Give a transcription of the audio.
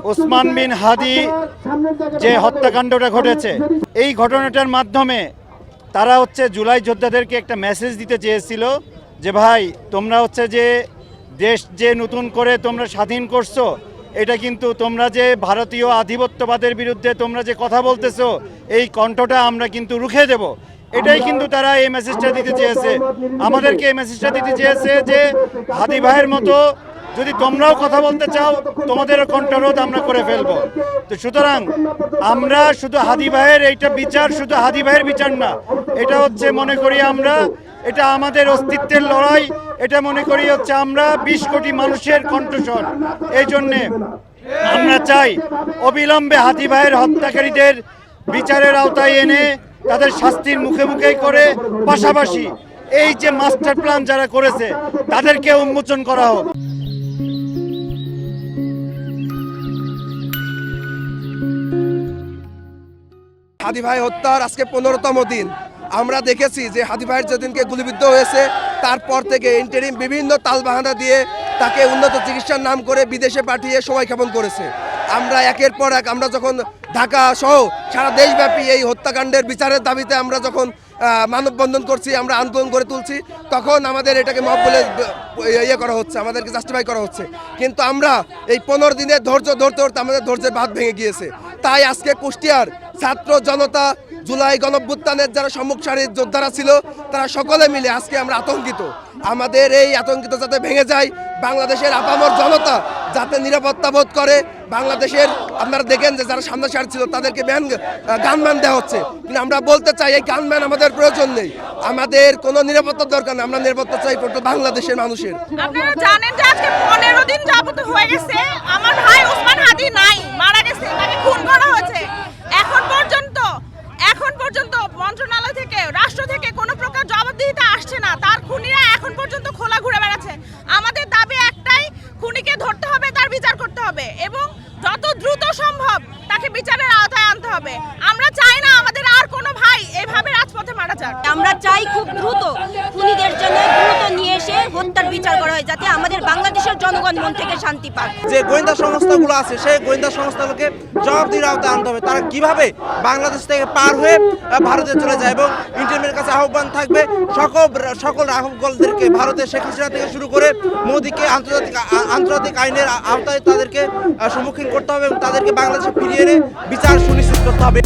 ওসমান বিন হাদি যে হত্যাকাণ্ডটা ঘটেছে, এই ঘটনাটার মাধ্যমে তারা জুলাই যোদ্ধাদেরকে একটা মেসেজ দিতে চেয়েছিল যে ভাই তোমরা যে দেশ যে নতুন করে তোমরা স্বাধীন করছো, এটা কিন্তু তোমরা যে ভারতীয় আধিপত্যবাদের বিরুদ্ধে তোমরা যে কথা বলতেছো, এই কণ্ঠটা আমরা কিন্তু রুখে দেব। এটাই কিন্তু তারা এই মেসেজটা দিতে চেয়েছে, আমাদেরকে এই মেসেজটা দিতে চেয়েছে যে হাদি ভাইয়ের মতো যদি তোমরাও কথা বলতে চাও, তোমাদেরও কণ্ঠরোধ আমরা করে ফেলবো। তো সুতরাং আমরা শুধু হাদি ভাইয়ের এইটা বিচার শুধু হাদি ভাইয়ের বিচার না, এটা মনে করি আমরা এটা আমাদের অস্তিত্বের লড়াই, এটা মনে করি আমরা 20 কোটি মানুষের কণ্ঠস্বর। এই জন্যে আমরা চাই অবিলম্বে হাদি ভাইয়ের হত্যাকারীদের বিচারের আওতায় এনে তাদের শাস্তির মুখে মুখে করে, পাশাপাশি এই যে মাস্টার প্ল্যান যারা করেছে তাদেরকে উন্মোচন করা হোক। হাদি ভাই হত্যার আজকে 15তম দিন। আমরা দেখেছি যে হাদি ভাইয়ের যেদিনকে গুলিবিদ্ধ হয়েছে তারপর থেকে ইন্টারিম বিভিন্ন তালবাহানা দিয়ে তাকে উন্নত চিকিৎসার নাম করে বিদেশে পাঠিয়ে সময় ক্ষেপণ করেছে। আমরা একের পর এক আমরা যখন ঢাকা সহ সারা দেশব্যাপী এই হত্যাকাণ্ডের বিচারের দাবিতে আমরা যখন মানববন্ধন করছি, আমরা আন্দোলন করে তুলছি, তখন আমাদের এটাকে মব বলে করা হচ্ছে, আমাদেরকে জাস্টিফাই করা হচ্ছে। কিন্তু আমরা এই 15 দিনের ধৈর্য ধরতে ধরতে আমাদের ধৈর্যের বাঁধ ভেঙে গিয়েছে। তাই আজকে কুষ্টিয়ার ছাত্র জনতা, জুলাই গণঅভ্যুত্থানের যারা সম্মুখ সারির যোদ্ধারা ছিল, তারা সকলে মিলে আজকে আমরা আতঙ্কিত। আমাদের এই আতঙ্কিত যাতে ভেঙে যায়, বাংলাদেশের আপামর জনতা যাতে নিরাপত্তা বোধ করে। বাংলাদেশের আপনারা দেখেন যে যারা সামনে সার ছিল তাদেরকে গানম্যান দেওয়া হচ্ছে, কিন্তু আমরা বলতে চাই এই গানম্যান আমাদের প্রয়োজন নেই, আমাদের কোনো নিরাপত্তার দরকার নেই। আমরা নিরাপত্তা চাই বাংলাদেশের মানুষের। আপনারা জানেন যে আজকে 15 দিন যাবত হয়ে গেছে আমার ভাই ওসমান হাদি নাই, মারা গেছে, তাকে খুন করা হয়েছে। এখন পর্যন্ত মন্ত্রণালয় থেকে, রাষ্ট্র থেকে কোনো প্রকার জবাবদিহিতা আসছে না। তার খুনিরা এখন পর্যন্ত খোলা ঘুরে বেড়াচ্ছে। আমাদের দাবি একটাই, খুনিকে ধরতে হবে, তার বিচার করতে হবে এবং যত দ্রুত সম্ভব তাকে বিচারের আওতায় আনতে হবে। আমরা চাই না আমাদের আর কোনো ভাই এভাবে রাজপথে মারা যাক। আমরা চাই খুব দ্রুত খুনিদের জন্য দ্রুত নিয়ে এসে হত্যার বিচার করা হয়, যাতে আমাদের বাংলাদেশের জনগণ মন থেকে শান্তি পায়। যে গোয়েন্দা সংস্থাগুলো আছে সেই গোয়েন্দা সংস্থাগুলোকে জবাবদিহির আওতায় আনতে হবে। তারা কিভাবে বাংলাদেশ থেকে পার হয়ে ভারতে চলে যায়, এবং ইন্টারনেটের কাছে আহ্বান থাকবে সকল রাঘবগলদেরকে, ভারতের শেখ হাসিনা থেকে শুরু করে মোদিকে আন্তর্জাতিক আইনের আওতায় তাদেরকে সম্মুখীন করতে হবে এবং তাদেরকে বাংলাদেশে ফিরিয়ে এনে বিচার সুনিশ্চিত করতে হবে।